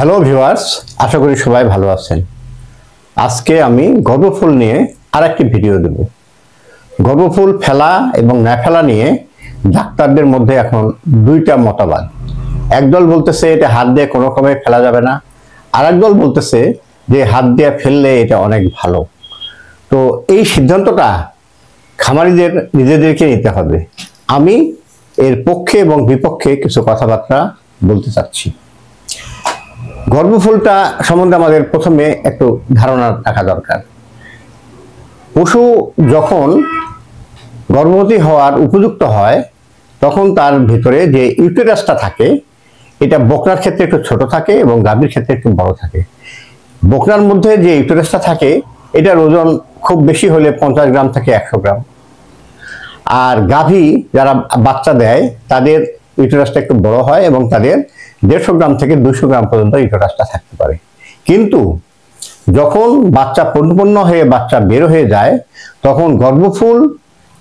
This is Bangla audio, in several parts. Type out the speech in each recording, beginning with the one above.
হ্যালো ভিউয়ার্স, আশা করি সবাই ভালো আছেন। আজকে আমি গর্ভফুল নিয়ে আরেকটি ভিডিও দেব। গর্ভফুল ফেলা এবং না ফেলা নিয়ে ডাক্তারদের মধ্যে এখন দুইটা মতবাদ। একদল বলতেছে এটা হাত দিয়ে কোনো রকমে ফেলা যাবে না, আর একদল বলতেছে যে হাত দিয়ে ফেললে এটা অনেক ভালো। তো এই সিদ্ধান্তটা খামারিদের নিজেদেরকে নিতে হবে। আমি এর পক্ষে এবং বিপক্ষে কিছু কথাবার্তা বলতে চাচ্ছি। গর্ভফুলটা সম্বন্ধে আমাদের প্রথমে একটু ধারণা রাখা দরকার। পশু যখন গর্ভবতী হওয়ার উপযুক্ত হয় তখন তার ভিতরে যে ইউটেরাসটা থাকে এটা বকনার ক্ষেত্রে একটু ছোট থাকে এবং গাভীর ক্ষেত্রে একটু বড় থাকে। বকনার মধ্যে যে ইউটেরাসটা থাকে এটার ওজন খুব বেশি হলে 50 গ্রাম থেকে 100 গ্রাম, আর গাভী যারা বাচ্চা দেয় তাদের ইউটেরাসটা একটু বড় হয় এবং তাদের 150 গ্রাম থেকে 200 গ্রাম পর্যন্ত ইউটেরাসটা থাকতে পারে। কিন্তু যখন বাচ্চা পরিপূর্ণ হয়ে বাচ্চা বের হয়ে যায় তখন গর্ভফুল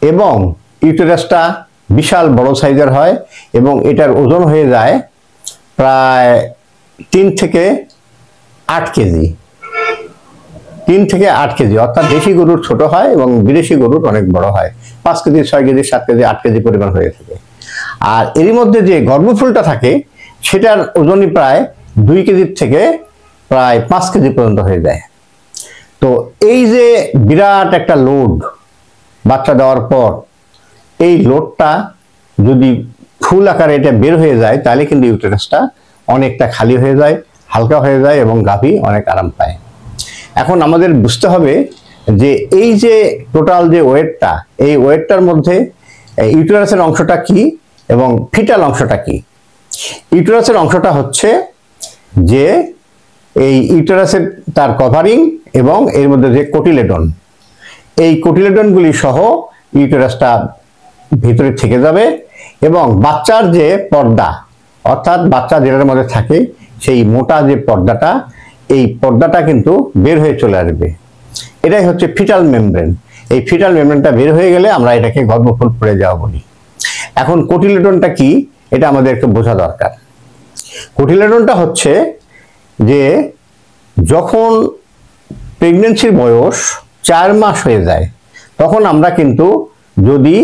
এবং ইউটেরাসটা বিশাল বড় সাইজের হয় এবং এটার ওজন হয়ে যায় প্রায় 3 থেকে 8 কেজি। 3 থেকে 8 কেজি, অর্থাৎ দেশি গরুর ছোট হয় এবং বিদেশি গরুর অনেক বড় হয়। 5 কেজি, 6 কেজি, 7 কেজি, 8 কেজি পরিমাণ হয়ে থাকে। আর এরই মধ্যে যে গর্ভফুলটা থাকে সেটার ওজনই প্রায় 2 কেজির থেকে প্রায় 5 কেজি পর্যন্ত হয়ে যায়। তো এই যে বিরাট একটা লোড বাচ্চা দেওয়ার পর, এই লোডটা যদি ফুল আকারে এটা বের হয়ে যায় তাহলে কিন্তু ইউটেরাসটা অনেকটা খালি হয়ে যায়, হালকা হয়ে যায় এবং গাভী অনেক আরাম পায়। এখন আমাদের বুঝতে হবে যে এই যে টোটাল যে ওয়েটটা, এই ওয়েটটার মধ্যে ইউটেরাসের অংশটা কি এবং ফিটাল অংশটা কি। ইউটেরাসের অংশটা হচ্ছে যে এই ইউটেরাসের তার কভারিং এবং এর মধ্যে যে কোটিলেডন, এই কোটিলেডনগুলি সহ ইউটেরাসটা ভিতরে থেকে যাবে এবং বাচ্চার যে পর্দা, অর্থাৎ বাচ্চা যেটার মধ্যে থাকে সেই মোটা যে পর্দাটা, এই পর্দাটা কিন্তু বের হয়ে চলে আসবে। এটাই হচ্ছে ফিটাল মেমব্রেন। এই ফিটাল মেমব্রেনটা বের হয়ে গেলে আমরা এটাকে গর্ভফুল পড়ে যাওয়া বলি। এখন কোটিলেডনটা কি এটা আমাদের একটু বোঝা দরকার। কোটিলেডনটা হচ্ছে যে যখন প্রেগনেন্সির বয়স 4 মাস হয়ে যায় তখন আমরা কিন্তু যদি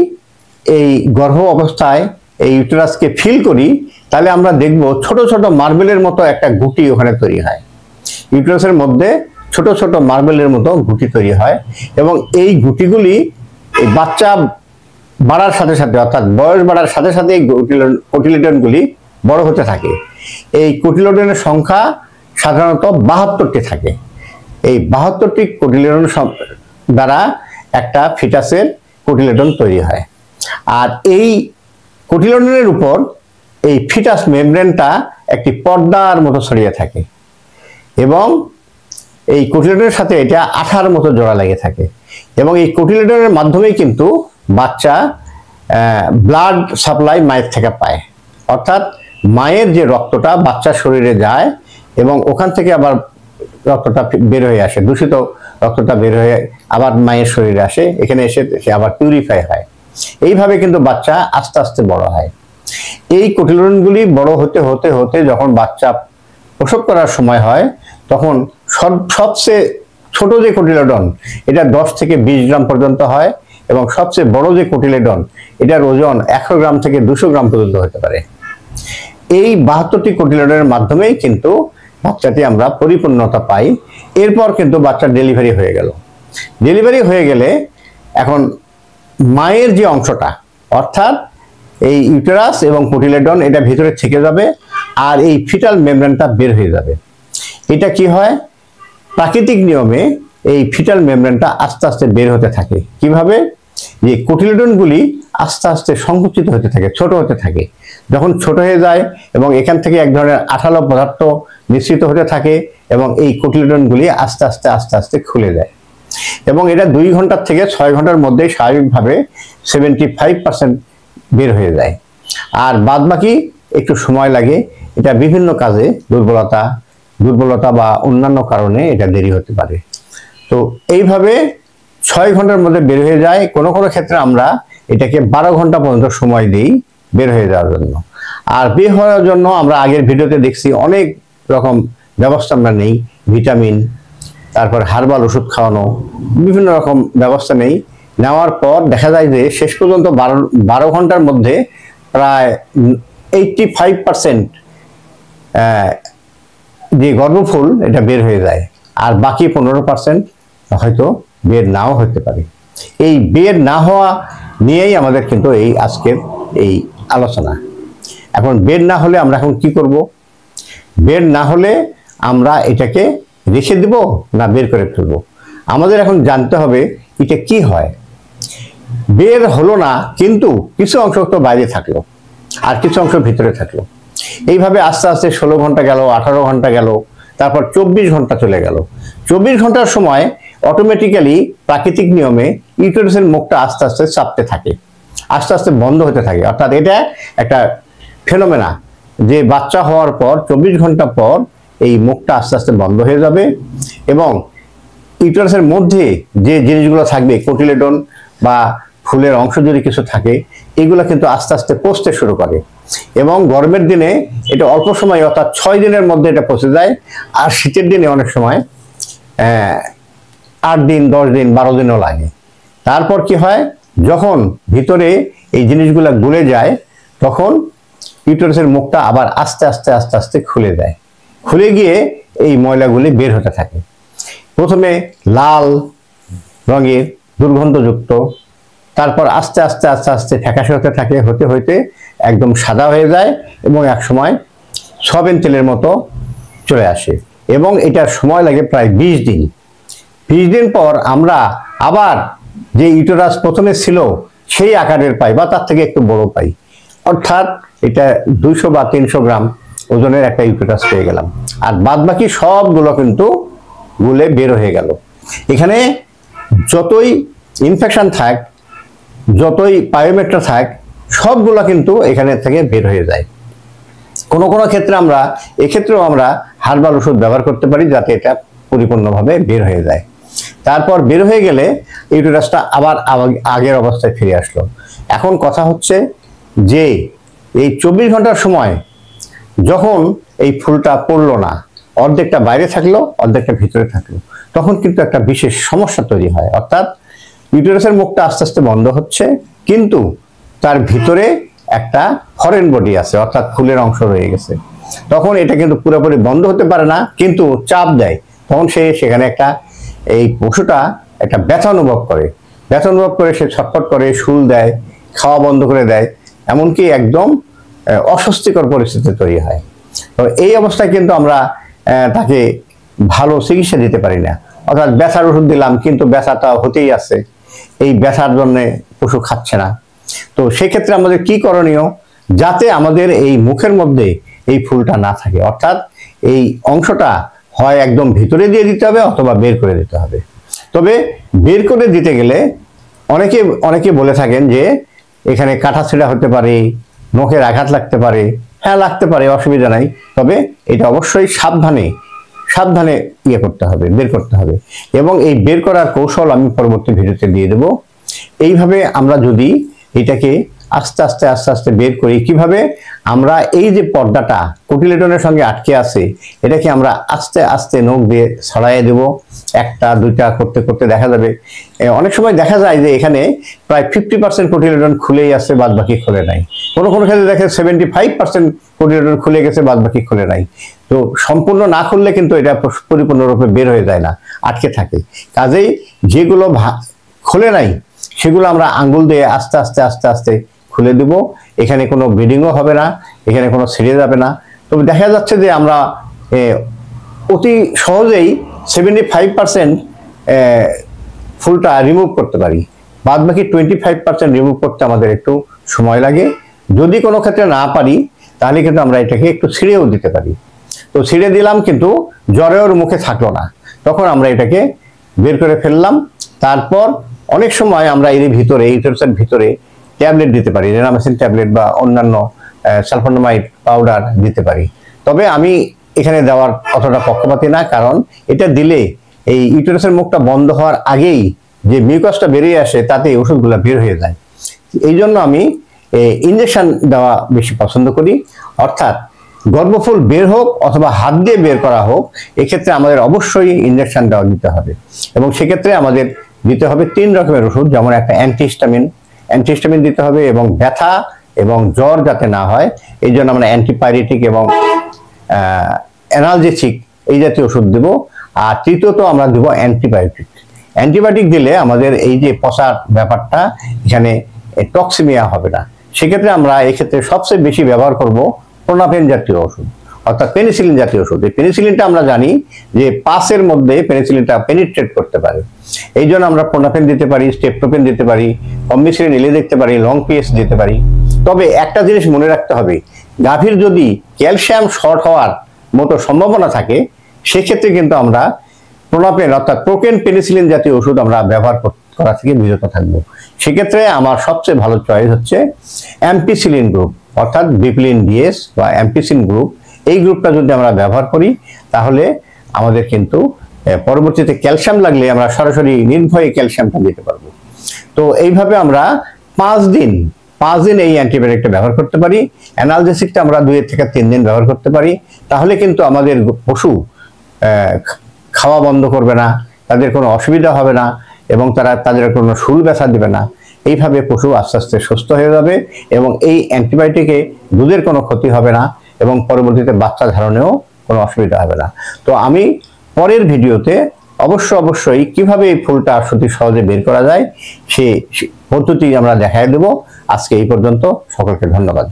এই গর্ভ অবস্থায় এই ইউটেরাসকে ফিল করি তাহলে আমরা দেখব ছোট ছোট মার্বেলের মতো একটা গুটি ওখানে তৈরি হয়। ইউটেরাসের মধ্যে ছোট ছোট মার্বেলের মতো গুটি তৈরি হয় এবং এই গুটিগুলি এই বাচ্চা বাড়ার সাথে সাথে, অর্থাৎ বয়স বাড়ার সাথে সাথে এই কোটিলেডনগুলি বড় হতে থাকে। এই কোটিলেডনের সংখ্যা সাধারণত 72টি থাকে। এই 72টি কোটিলেডন দ্বারা একটা ফিটাসের কোটিলেডন তৈরি হয়। আর এই কোটিলেডনের উপর এই ফিটাস মেমব্রেনটা একটি পর্দার মতো ছড়িয়ে থাকে এবং এই কোটিলেডনের সাথে এটা আঠার মতো জোড়া লেগে থাকে এবং এই কোটিলেডনের মাধ্যমেই কিন্তু বাচ্চা ব্লাড সাপ্লাই মায়ের থেকে পায়। অর্থাৎ মায়ের যে রক্তটা বাচ্চার শরীরে যায় এবং ওখান থেকে আবার রক্তটা বের হয়ে আসে, দূষিত রক্তটা বের হয়ে আবার মায়ের শরীরে আসে, এখানে এসে সে আবার পিউরিফাই হয়। এইভাবে কিন্তু বাচ্চা আস্তে আস্তে বড় হয়। এই কোটিলেডনগুলি বড় হতে হতে হতে যখন বাচ্চা প্রসব করার সময় হয় তখন সবচেয়ে ছোট যে কোটিলেডন এটা 10 থেকে 20 গ্রাম পর্যন্ত হয় এবং সবচেয়ে বড় যে কোটিলেডন এটার ওজন 100 গ্রাম থেকে 200 গ্রাম পর্যন্ত হতে পারে। এই 72টি কোটিলেডনের মাধ্যমেই কিন্তু বাচ্চাটি আমরা পরিপূর্ণতা পাই। এরপর কিন্তু বাচ্চার ডেলিভারি হয়ে গেল। ডেলিভারি হয়ে গেলে এখন মায়ের যে অংশটা, অর্থাৎ এই ইউটেরাস এবং কোটিলেডন এটা ভিতরে থেকে যাবে আর এই ফিটাল মেমব্রেনটা বের হয়ে যাবে। এটা কি হয়, প্রাকৃতিক নিয়মে এই ফিটাল মেমব্রেনটা আস্তে আস্তে বের হতে থাকে। কিভাবে, যে কোটিলেডনগুলি আস্তে আস্তে সংকুচিত হতে থাকে, ছোট হতে থাকে। যখন ছোট হয়ে যায় এবং এখান থেকে এক ধরনের আঠালো পদার্থ নিঃসৃত হতে থাকে এবং এই কোটিলেডনগুলি আস্তে আস্তে আস্তে আস্তে খুলে যায় এবং এটা 2 ঘন্টা থেকে 6 ঘন্টার মধ্যে স্বাভাবিকভাবে 75% বের হয়ে যায়। আর বাদ বাকি একটু সময় লাগে। এটা বিভিন্ন কাজে দুর্বলতা বা অন্যান্য কারণে এটা দেরি হতে পারে। তো এইভাবে 6 ঘন্টার মধ্যে বের হয়ে যায়। কোনো কোনো ক্ষেত্রে আমরা এটাকে 12 ঘন্টা পর্যন্ত সময় দিই বের হয়ে যাওয়ার জন্য। আর বের হওয়ার জন্য আমরা আগের ভিডিওতে দেখছি অনেক রকম ব্যবস্থা আমরা নেই, ভিটামিন, তারপর হার্বাল ওষুধ খাওয়ানো, বিভিন্ন রকম ব্যবস্থা নেই। নেওয়ার পর দেখা যায় যে শেষ পর্যন্ত 12 ঘন্টার মধ্যে প্রায় 85% যে গর্ভফুল এটা বের হয়ে যায়, আর বাকি 15% হয়তো বের নাও হতে পারে। এই বের না হওয়া নিয়েই আমাদের কিন্তু এই আজকের এই আলোচনা। এখন বের না হলে আমরা এখন কি করব? বের না হলে আমরা এটাকে রেখে দেব না বের করে ফেলবো? আমাদের এখন জানতে হবে এটা কি হয়। বের হলো না, কিন্তু কিছু অংশ তো বাইরে থাকলো আর কিছু অংশ ভিতরে থাকলো। এইভাবে আস্তে আস্তে 16 ঘন্টা গেল, 18 ঘন্টা গেল, তারপর 24 ঘন্টা চলে গেল। 24 ঘন্টার সময় অটোমেটিক্যালি প্রাকৃতিক নিয়মে ইউটেরাসের মুখটা আস্তে আস্তে চাপতে থাকে, আস্তে আস্তে বন্ধ হতে থাকে। অর্থাৎ এটা একটা ফেনোমেনা যে বাচ্চা হওয়ার পর 24 ঘন্টা পর এই মুখটা আস্তে আস্তে বন্ধ হয়ে যাবে, এবং ইউটেরাসের মধ্যে যে জিনিসগুলো থাকবে, কোটিলেডন বা ফুলের অংশ যদি কিছু থাকে, এগুলো কিন্তু আস্তে আস্তে পচতে শুরু করে। এবং গরমের দিনে এটা অল্প সময়, অর্থাৎ 6 দিনের মধ্যে এটা পচে যায়। আর শীতের দিনে অনেক সময় 8 দিন, 10 দিন, 12 দিনও লাগে। তারপর কি হয়, যখন ভিতরে এই জিনিসগুলো গলে যায়, তখন ইউটেরাসের মুখটা আবার আস্তে আস্তে আস্তে আস্তে খুলে যায়। খুলে গিয়ে এই ময়লাগুলি বের হতে থাকে। প্রথমে লাল রঙের দুর্গন্ধযুক্ত, তারপর আস্তে আস্তে আস্তে আস্তে ফ্যাকাশে হতে থাকে, হতে হতে একদম সাদা হয়ে যায়, এবং এক সময় সয়াবিন তেলের মতো চলে আসে। এবং এটার সময় লাগে প্রায় 20 দিন। 20 দিন পর আমরা আবার যে ইউটেরাস প্রথমে ছিল সেই আকারের পাই, বা তার থেকে একটু বড় পাই। অর্থাৎ এটা 200 বা 300 গ্রাম ওজনের একটা ইউটেরাস পেয়ে গেলাম। আর বাদ বাকি সবগুলো কিন্তু গুলে বের হয়ে গেল। এখানে যতই ইনফেকশন থাক, যতই পায়োমেট্রা থাক, সবগুলো কিন্তু এখানে থেকে বের হয়ে যায়। কোনো কোনো ক্ষেত্রে আমরা এক্ষেত্রেও আমরা হার্বাল ওষুধ ব্যবহার করতে পারি, যাতে এটা পরিপূর্ণভাবে বের হয়ে যায়। তারপর বের হয়ে গেলে ইউটেরাসটা আবার আগের অবস্থায় ফিরে আসলো। এখন কথা হচ্ছে যে এই 24 ঘন্টার সময় যখন এই ফুলটা পড়লো না, অর্ধেকটা বাইরে থাকলো, অর্ধেকটা ভিতরে থাকলো, তখন কিন্তু একটা বিশেষ সমস্যা তৈরি হয়। অর্থাৎ ইউটেরাসের মুখটা আস্তে আস্তে বন্ধ হচ্ছে, কিন্তু তার ভিতরে একটা ফরেন বডি আছে, অর্থাৎ ফুলের অংশ রয়ে গেছে। তখন এটা কিন্তু পুরোপুরি বন্ধ হতে পারে না, কিন্তু চাপ দেয়। তখন সেখানে একটা এই পশুটা একটা ব্যথা অনুভব করে, ব্যথা অনুভব করে সে ছটফট করে, শুল দেয়, খাওয়া বন্ধ করে দেয়, এমনকি একদম অস্বস্তিকর পরিস্থিতি তৈরি হয়। তো এই অবস্থায় কিন্তু আমরা তাকে ভালো চিকিৎসা দিতে পারি না। অর্থাৎ ব্যথার ওষুধ দিলাম, কিন্তু ব্যথাটা হতেই আছে, এই ব্যথার জন্য পশু খাচ্ছে না। তো সেক্ষেত্রে আমাদের কি করণীয়, যাতে আমাদের এই মুখের মধ্যে এই ফুলটা না থাকে? অর্থাৎ এই অংশটা হয় একদম ভিতরে দিয়ে দিতে হবে, অথবা বের করে দিতে হবে। তবে বের করে দিতে গেলে অনেকে বলে থাকেন যে এখানে কাটা ছেঁড়া হতে পারে, নখের আঘাত লাগতে পারে। হ্যাঁ, লাগতে পারে, অসুবিধা নাই। তবে এটা অবশ্যই সাবধানে করতে হবে, বের করতে হবে। এবং এই বের করার কৌশল আমি পরবর্তী ভিডিওতে দিয়ে দেব। এইভাবে আমরা যদি এটাকে আস্তে আস্তে আস্তে আস্তে বের করি, কিভাবে আমরা এই যে পর্দাটা কোটিলেডনের সঙ্গে আটকে আছে, এটাকে আমরা আস্তে আস্তে নখ দিয়ে ছড়াইয়ে দেব। একটা দুইটা করতে করতে দেখা যাবে, অনেক সময় দেখা যায় যে এখানে প্রায় 50% কোটিলেডন খুলেই আছে, বাদ বাকি খুলে নাই। কোনো কোনো ক্ষেত্রে দেখে 75% কোটিলেডন খুলে গেছে, বাদ বাকি খুলে নাই। তো সম্পূর্ণ না খুললে কিন্তু এটা পরিপূর্ণরূপে বের হয়ে যায় না, আটকে থাকে। কাজেই যেগুলো খুলে নাই সেগুলো আমরা আঙ্গুল দিয়ে আস্তে আস্তে আস্তে আস্তে খুলে দেব। এখানে কোনো ব্লিডিংও হবে না, এখানে কোনো ছিঁড়ে যাবে না। তবে দেখা যাচ্ছে যে আমরা অতি সহজেই 75% ফুলটা রিমুভ করতে পারি, বাদ বাকি 25% রিমুভ করতে আমাদের একটু সময় লাগে। যদি কোনো ক্ষেত্রে না পারি, তাহলে কিন্তু আমরা এটাকে একটু ছিঁড়েও দিতে পারি। তো ছিঁড়ে দিলাম, কিন্তু জ্বরের মুখে থাকলো না, তখন আমরা এটাকে বের করে ফেললাম। তারপর অনেক সময় আমরা এর ভিতরে, ইউটেরাসের ভিতরে ট্যাবলেট দিতে পারি, রেনামেসিন ট্যাবলেট বা অন্যান্য সালফোনামাইড পাউডার দিতে পারি। তবে আমি এখানে দেওয়ার অতটা পক্ষপাতী না, কারণ এটা দিলে এই ইউটেরাসের মুখটা বন্ধ হওয়ার আগেই যে মিউকাসটা বেরিয়ে আসে, তাতে ওষুধগুলো বের হয়ে যায়। এই জন্য আমি ইনজেকশন দেওয়া বেশি পছন্দ করি। অর্থাৎ গর্ভফুল বের হোক অথবা হাত দিয়ে বের করা হোক, এক্ষেত্রে আমাদের অবশ্যই ইনজেকশন দেওয়া দিতে হবে। এবং সেক্ষেত্রে আমাদের দিতে হবে 3 রকমের ওষুধ, যেমন একটা অ্যান্টিহিস্টামিন দিতে হবে, এবং ব্যথা এবং জ্বর যাতে না হয় এই জন্য আমরা অ্যান্টিপাইরেটিক এবং অ্যানালজেসিক এই জাতীয় ওষুধ দেব। আর তৃতীয়ত আমরা দেব অ্যান্টিবায়োটিক দিলে আমাদের এই যে পচার ব্যাপারটা, এখানে টক্সিমিয়া হবে না। সেক্ষেত্রে আমরা এক্ষেত্রে সবচেয়ে বেশি ব্যবহার করব প্রোনাপেন জাতীয় ওষুধ, অর্থাৎ পেনিসিলিন জাতীয় ওষুধ। এই পেনিসিলিনটা আমরা জানি যে পাসের মধ্যে পেনিসিলিনটা পেনিট্রেট করতে পারে, এই জন্য আমরা প্রোনাপেন দিতে পারি, স্টেপটোপেন দিতে পারি, অম্বিসিলিন এলে দিতে পারি, লং পিএস দিতে পারি। তবে একটা জিনিস মনে রাখতে হবে, গাভীর যদি ক্যালসিয়াম শর্ট হওয়ার মতো সম্ভাবনা থাকে, সেক্ষেত্রে কিন্তু আমরা প্রোনাপেন অর্থাৎ প্রোকেন পেনিসিলিন জাতীয় ওষুধ আমরা ব্যবহার করা থেকে বিরত থাকবো। সেক্ষেত্রে আমার সবচেয়ে ভালো চয়েস হচ্ছে অ্যাম্পিসিলিন গ্রুপ, অর্থাৎ বিপ্লিন ডিএস বা অ্যাম্পিসিলিন গ্রুপ। এই গ্রুপটা যদি আমরা ব্যবহার করি তাহলে আমাদের কিন্তু পরবর্তীতে ক্যালসিয়াম লাগলে আমরা সরাসরি নির্ভয়ে ক্যালসিয়ামটা দিতে পারবো। তো এইভাবে আমরা 5 দিন এই অ্যান্টিবায়োটিকটা ব্যবহার করতে পারি। অ্যানালজেসিকটা আমরা 2 থেকে 3 দিন ব্যবহার করতে পারি। তাহলে কিন্তু আমাদের পশু খাওয়া বন্ধ করবে না, তাদের কোনো অসুবিধা হবে না, এবং তাদের কোনো শুল ব্যথা দেবে না। এইভাবে পশু আস্তে আস্তে সুস্থ হয়ে যাবে, এবং এই অ্যান্টিবায়োটিকে দুধের কোনো ক্ষতি হবে না, এবং পরবর্তীতে বাচ্চা ধারণেও কোনো অসুবিধা হবে না। তো আমি পরের ভিডিওতে অবশ্যই কিভাবে এই ফুলটা অতি সহজে বের করা যায় সে পদ্ধতি আমরা দেখাই দেব। আজকে এই পর্যন্ত, সকলকে ধন্যবাদ।